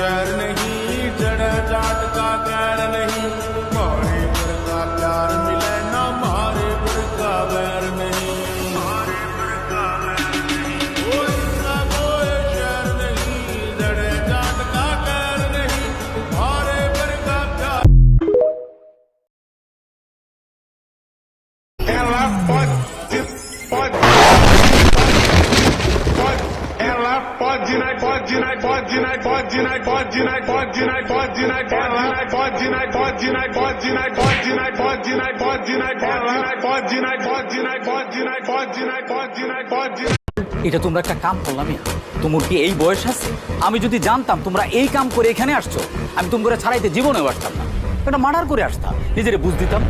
शहर नहीं, जड़ जाट का गैर नहीं, मारे पर का प्यार मिले ना मारे पर का वैर नहीं, मारे पर का वैर नहीं, कोई सा कोई शहर नहीं, जड़ जाट का गैर नहीं, मारे पर का प्यार। Ela pode, ela pode, não pode, não pode, não pode, não pode, não pode, não pode, não ela pode, não pode, não pode, não pode, não pode, não pode, não ela pode, não pode, não pode, não pode, não pode, não pode। এটা তোমরা একটা কাম করলামই, তোমার কি এই বয়স আছে? আমি যদি জানতাম তোমরা এই কাম করে এখানে আসছো, আমি তোমরা ছাড়াইতে জীবনেও আসতাম না, একটা মার্ডার করে আসতাম, নিজেরে বুঝ দিতাম।